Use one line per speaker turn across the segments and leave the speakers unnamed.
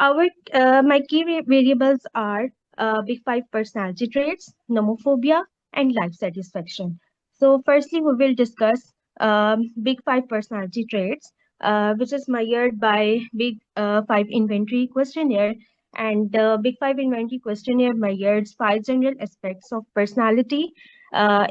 Our my key variables are big five personality traits, nomophobia, and life satisfaction. So, firstly, we will discuss big five personality traits, which is measured by big five inventory questionnaire. And the big five inventory questionnaire measures five general aspects of personality,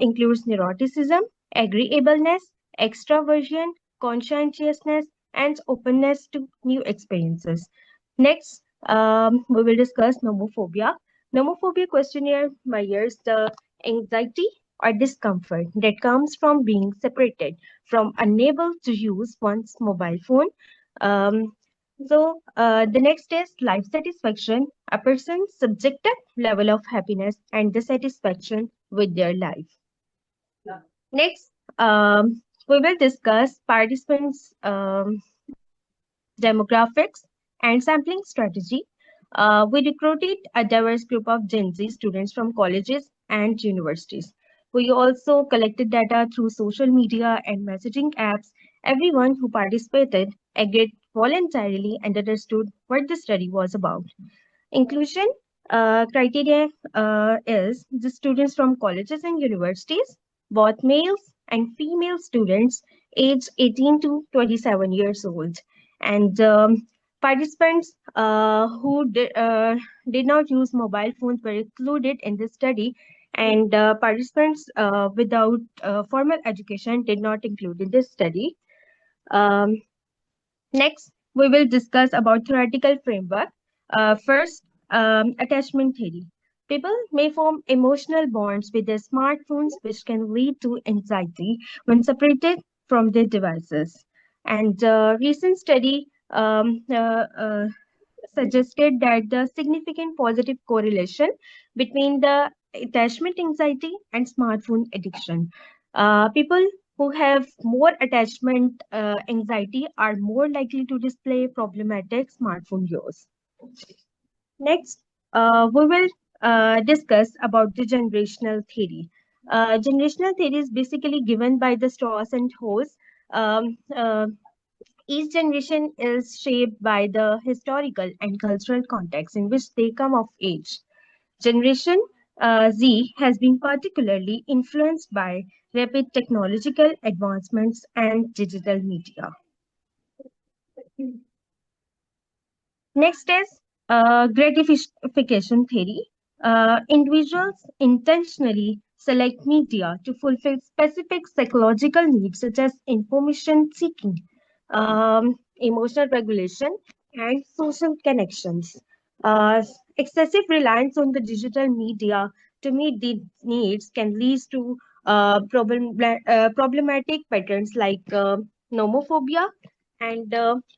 includes neuroticism, agreeableness, extraversion, conscientiousness, and openness to new experiences. Next, we will discuss nomophobia. Nomophobia questionnaire measures the anxiety or discomfort that comes from being separated, from unable to use one's mobile phone. Um, the next is life satisfaction, a person's subjective level of happiness and dissatisfaction with their life. Next, we will discuss participants' demographics, and sampling strategy. We recruited a diverse group of Gen Z students from colleges and universities. We also collected data through social media and messaging apps. Everyone who participated agreed voluntarily and understood what the study was about. Inclusion criteria is the students from colleges and universities, both males and female students aged 18 to 27 years old. And participants who did not use mobile phones were included in the study, and participants without formal education did not include in this study. Um, Next, we will discuss about theoretical framework. First, attachment theory. People may form emotional bonds with their smartphones, which can lead to anxiety when separated from their devices. And recent study suggested that the significant positive correlation between the attachment anxiety and smartphone addiction. People who have more attachment anxiety are more likely to display problematic smartphone use. Next, we will discuss about the generational theory. Generational theory is basically given by the Strauss and Hose. Um, uh, each generation is shaped by the historical and cultural context in which they come of age. Generation Z has been particularly influenced by rapid technological advancements and digital media. Next is gratification theory. Individuals intentionally select media to fulfill specific psychological needs such as information seeking, emotional regulation, and social connections. Excessive reliance on the digital media to meet these needs can lead to problematic patterns like nomophobia, and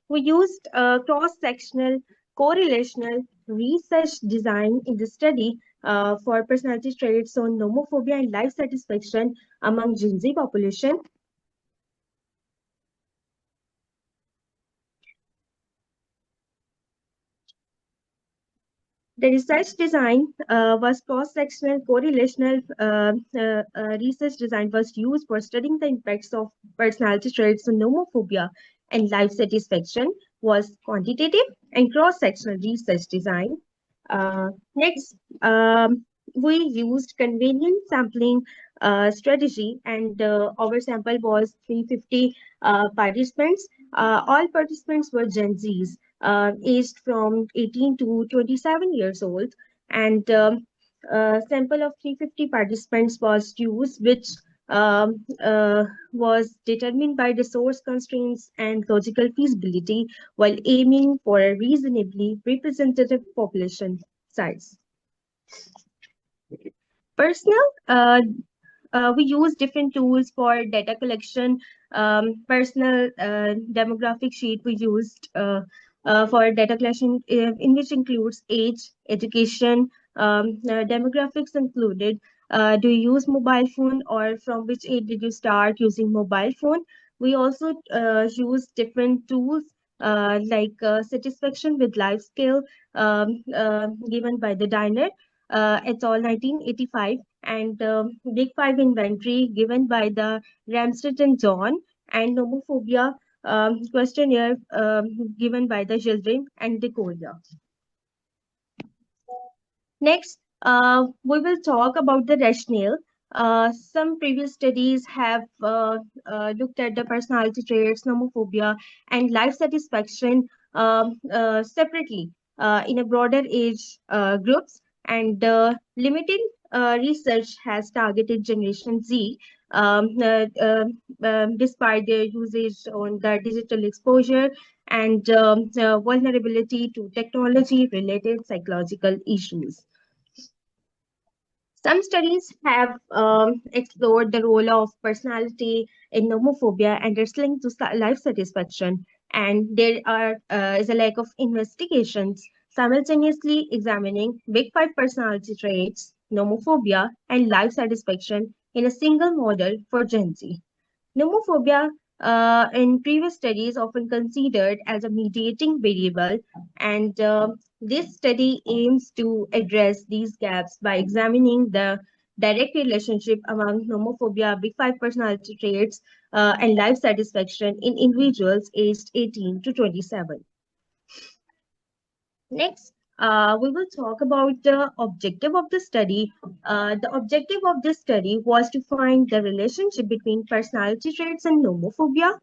we used cross-sectional correlational research design in the study for personality traits on nomophobia and life satisfaction among Gen Z population. The research design was cross-sectional correlational research design was used for studying the impacts of personality traits on nomophobia and life satisfaction was quantitative and cross-sectional research design. Next, we used convenient sampling strategy, and our sample was 350 participants. All participants were Gen Zs, aged from 18 to 27 years old, and a sample of 350 participants was used, which was determined by resource constraints and logical feasibility while aiming for a reasonably representative population size. Personal, we use different tools for data collection. Personal demographic sheet we used for data collection, in which includes age, education, demographics included. Do you use mobile phone, or from which age did you start using mobile phone? We also use different tools like satisfaction with life skill given by the diner. It's all 1985, and Big Five inventory given by the Ramsted and John, and nomophobia questionnaire given by the children and the Korea. Next, we will talk about the rationale. Some previous studies have looked at the personality traits, nomophobia, and life satisfaction separately in a broader age groups, and limited research has targeted Generation Z. Despite their usage on the digital exposure and vulnerability to technology related psychological issues. Some studies have explored the role of personality in nomophobia and its link to life satisfaction, and there is a lack of investigations simultaneously examining big five personality traits, nomophobia, and life satisfaction in a single model for Gen Z. Nomophobia in previous studies often considered as a mediating variable, and this study aims to address these gaps by examining the direct relationship among nomophobia, big five personality traits, and life satisfaction in individuals aged 18 to 27. Next, we will talk about the objective of the study. The objective of this study was to find the relationship between personality traits and nomophobia,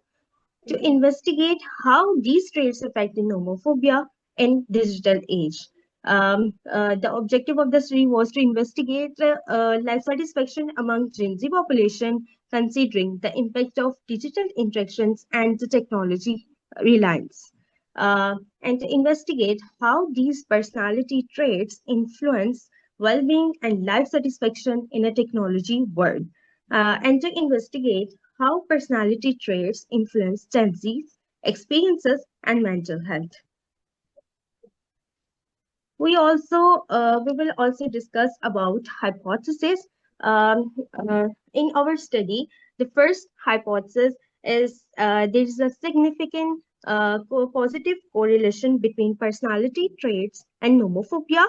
to investigate how these traits affect the nomophobia in digital age. The objective of the study was to investigate life satisfaction among Gen Z population, considering the impact of digital interactions and the technology reliance, and to investigate how these personality traits influence well-being and life satisfaction in a technology world, and to investigate how personality traits influence Gen Z's experiences and mental health. We will also discuss about hypothesis. In our study, the first hypothesis is there is a significant positive correlation between personality traits and nomophobia.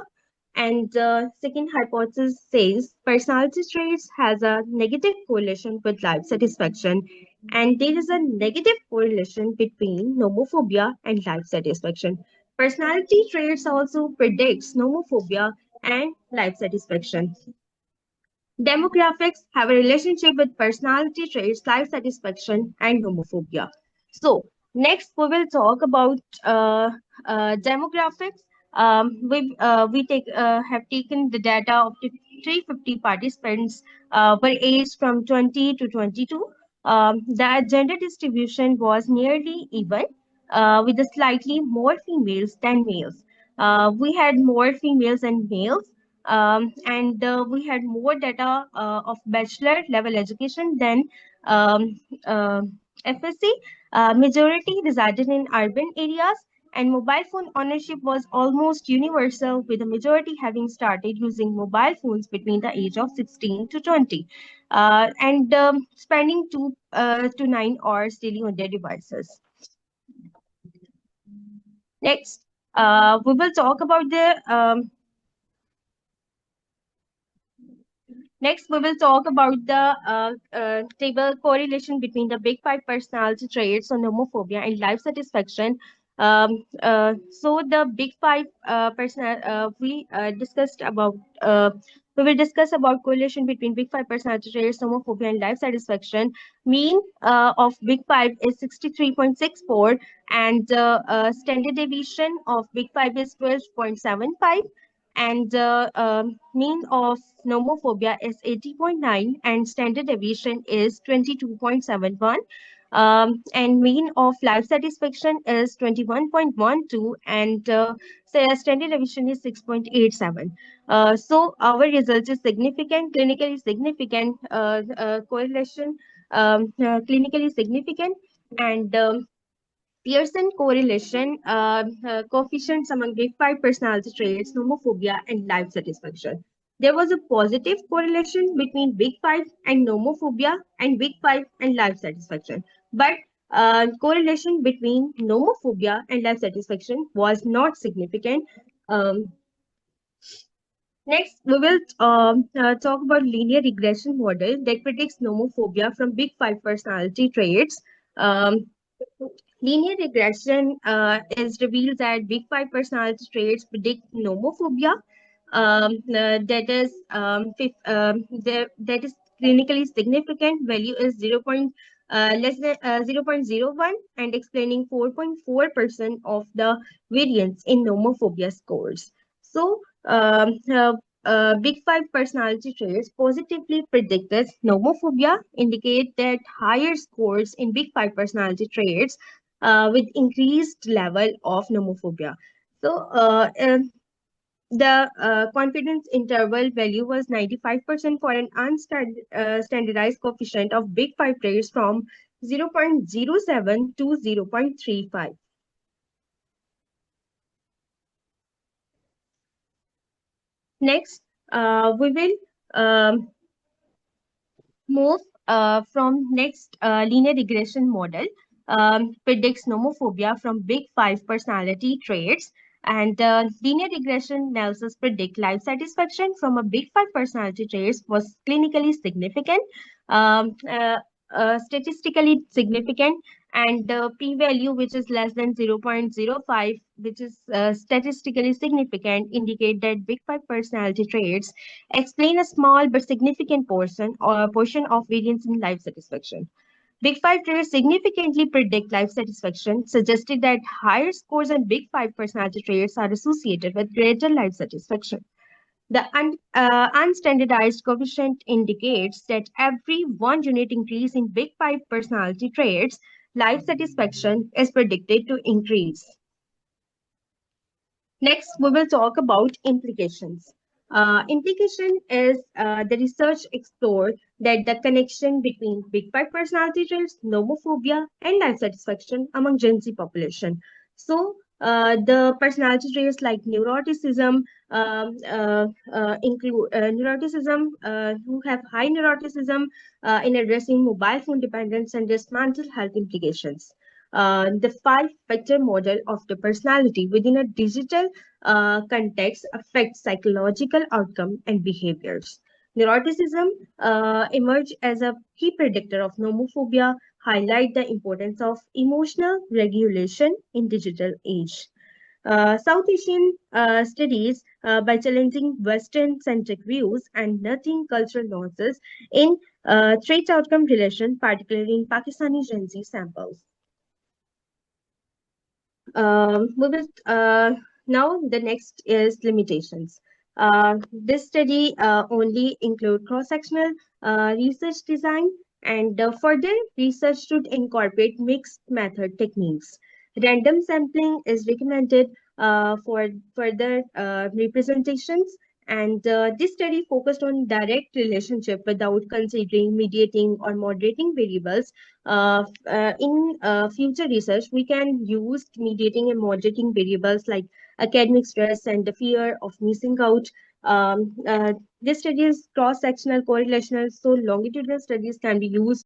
And second hypothesis says personality traits has a negative correlation with life satisfaction, and there is a negative correlation between nomophobia and life satisfaction. Personality traits also predicts nomophobia and life satisfaction. Demographics have a relationship with personality traits, life satisfaction, and homophobia. So, next we will talk about demographics. We have taken the data of the 350 participants were aged from 20 to 22. The gender distribution was nearly even, with a slightly more females than males. We had more females than males, and we had more data of bachelor level education than um, uh, FSC. Majority resided in urban areas, and mobile phone ownership was almost universal, with the majority having started using mobile phones between the age of 16 to 20, and spending 2 to 9 hours daily on their devices. Next, we will talk about the Next, we will talk about the table correlation between the big five personality traits on homophobia and life satisfaction. So the big five we will discuss about correlation between big five personality traits, homophobia, and life satisfaction. Mean of big five is 63.64, and standard deviation of big five is 12.75, and mean of nomophobia is 80.9, and standard deviation is 22.71, and mean of life satisfaction is 21.12, and standard deviation is 6.87. So our result is significant, clinically significant, correlation, clinically significant, and Pearson correlation coefficients among big five personality traits, nomophobia, and life satisfaction. There was a positive correlation between big five and nomophobia, and big five and life satisfaction. But correlation between nomophobia and life satisfaction was not significant. Um, Next, we will talk about linear regression model that predicts nomophobia from big five personality traits. Linear regression is revealed that big five personality traits predict nomophobia. That is clinically significant. Value is 0. Less than 0.01 and explaining 4.4% of the variance in nomophobia scores. So, big five personality traits positively predicted nomophobia indicate that higher scores in big five personality traits with increased level of nomophobia. So the confidence interval value was 95% for an unstandardized coefficient of big five traits from 0.07 to 0.35. Next, we will move from next linear regression model predicts nomophobia from big five personality traits, and linear regression analysis predict life satisfaction from a big five personality traits was clinically significant, um, uh, statistically significant, and the p-value which is less than 0.05, which is statistically significant, indicate that big five personality traits explain a small but significant portion of variance in life satisfaction. Big Five traits significantly predict life satisfaction, suggesting that higher scores on Big Five personality traits are associated with greater life satisfaction. The unstandardized coefficient indicates that every 1 unit increase in Big Five personality traits, life satisfaction is predicted to increase. Next, we will talk about implications. Implication is the research explored that the connection between big five personality traits, nomophobia, and life satisfaction among Gen Z population. So, the personality traits like neuroticism include neuroticism, who have high neuroticism in addressing mobile phone dependence and its mental health implications. The five-factor model of the personality within a digital context affects psychological outcome and behaviors. Neuroticism emerge as a key predictor of nomophobia, highlight the importance of emotional regulation in digital age. South Asian studies by challenging Western-centric views and noting cultural nuances in trait outcome relation, particularly in Pakistani Gen Z samples. We will now the next is limitations. This study only include cross-sectional research design, and further research should incorporate mixed method techniques. Random sampling is recommended for further representations, and this study focused on direct relationship without considering mediating or moderating variables. In future research, we can use mediating and moderating variables like academic stress and the fear of missing out. Um, uh, this study is cross-sectional, correlational, so longitudinal studies can be used